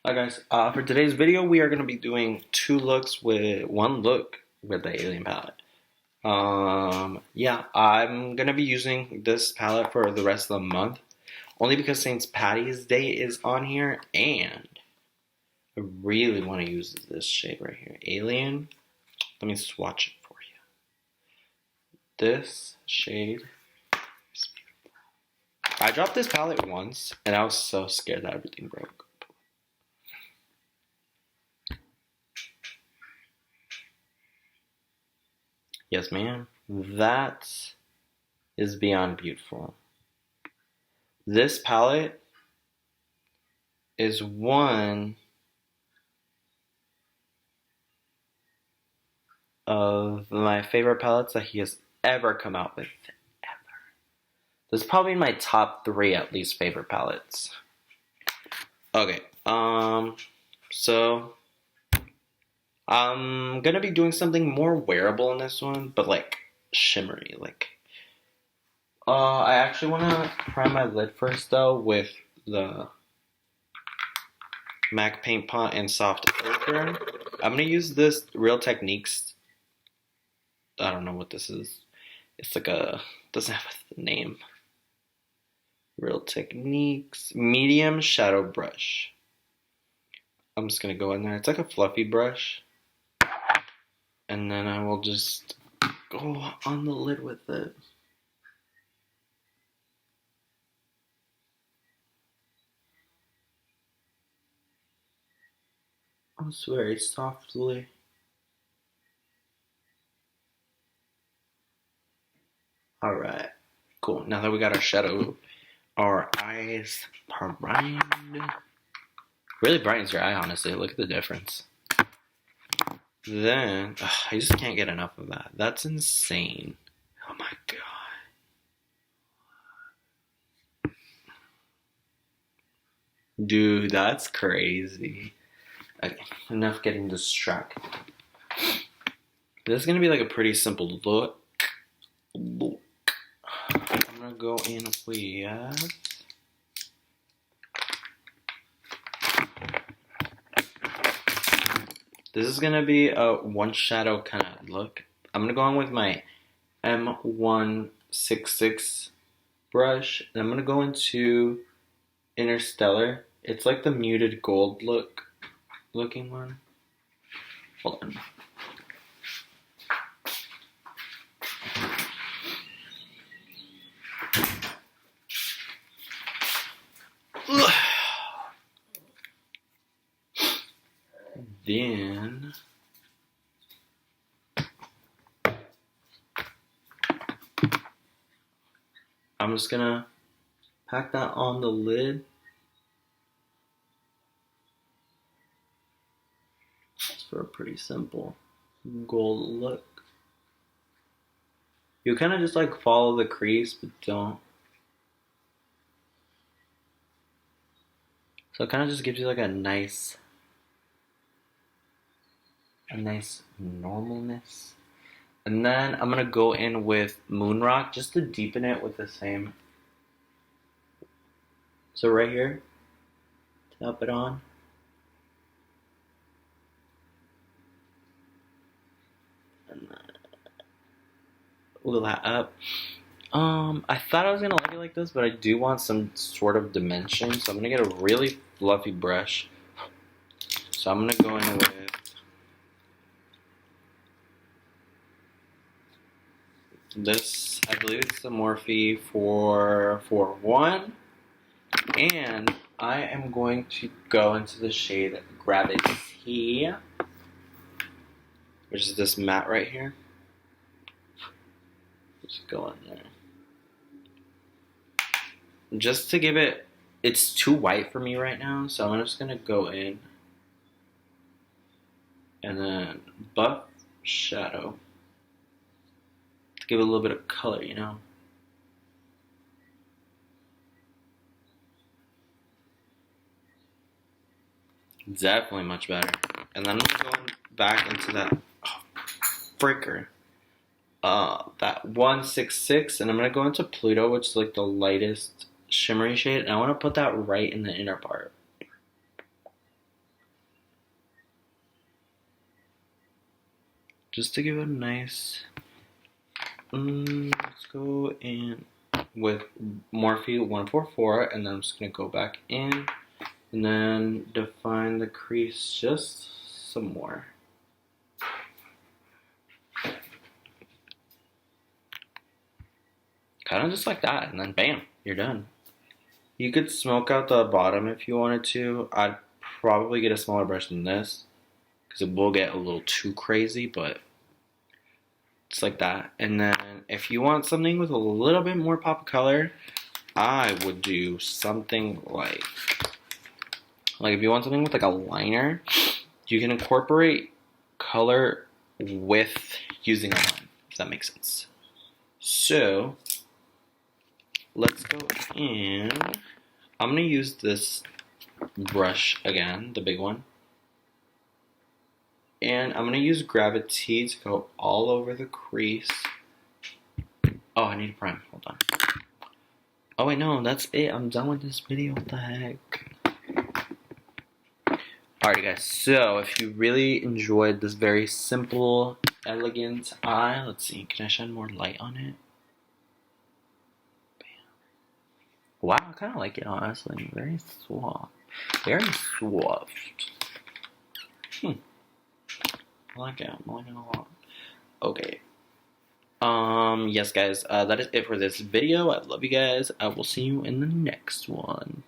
Hi guys, for today's video we are going to be doing one look with the Alien palette. Yeah, I'm going to be using this palette for the rest of the month, only because St. Patty's Day is on here, and I really want to use this shade right here, Alien. Let me swatch it for you. This shade is beautiful. I dropped this palette once, and I was so scared that everything broke. Yes, ma'am. That is beyond beautiful. This palette is one of my favorite palettes that he has ever come out with. Ever. This is probably in my top 3 at least favorite palettes. Okay, so I'm gonna be doing something more wearable in this one, but like shimmery, I actually wanna prime my lid first though with the MAC Paint Pot and Soft Ochre. I'm gonna use this Real Techniques. I don't know what this is. It's like doesn't have a name. Real Techniques medium shadow brush. I'm just gonna go in there. It's like a fluffy brush, and then I will just go on the lid with it. It's very softly. Alright, cool. Now that we got our eyes primed. Really brightens your eye, honestly. Look at the difference. Then, I just can't get enough of that. That's insane. Oh my god. Dude, that's crazy. Okay, enough getting distracted. This is gonna be like a pretty simple look. I'm gonna go in with this is gonna be a one shadow kind of look. I'm gonna go in with my M166 brush, and I'm gonna go into Interstellar. It's like the muted gold looking one. Hold on. Then I'm just gonna pack that on the lid. It's for a pretty simple gold look. You kind of just like follow the crease, but don't. So it kind of just gives you like a nice normalness. And then I'm gonna go in with Moonrock just to deepen it with the same. So right here, tap it on. And then wiggle that up. I thought I was gonna like it like this, but I do want some sort of dimension, so I'm gonna get a really fluffy brush. So I'm gonna go in with this, I believe it's the Morphe 441, and I am going to go into the shade Gravity, which is this matte right here. Just go in there. Just to give it's too white for me right now, so I'm just gonna go in and then buff shadow to give it a little bit of color, you know. Definitely much better. And then I'm going back into that fricker. That 166, and I'm gonna go into Pluto, which is like the lightest shimmery shade, and I want to put that right in the inner part. just to give it a nice, let's go in with Morphe 144, and then I'm just going to go back in and then define the crease just some more. Kind of just like that, and then bam, you're done. You could smoke out the bottom if you wanted to. I'd probably get a smaller brush than this because it will get a little too crazy, but just like that. And then if you want something with a little bit more pop of color, I would do something like if you want something with like a liner, you can incorporate color with using a line, if that makes sense. So let's go in. I'm gonna use this brush again, the big one. And I'm gonna use Gravity to go all over the crease. Oh, I need to prime, hold on. Oh wait, no, that's it, I'm done with this video, what the heck. Alright guys, so if you really enjoyed this very simple, elegant eye, let's see, can I shine more light on it? Wow, I kind of like it, honestly. Very soft. Very soft. I like it. I'm liking it a lot. Okay. Yes, guys. That is it for this video. I love you guys. I will see you in the next one.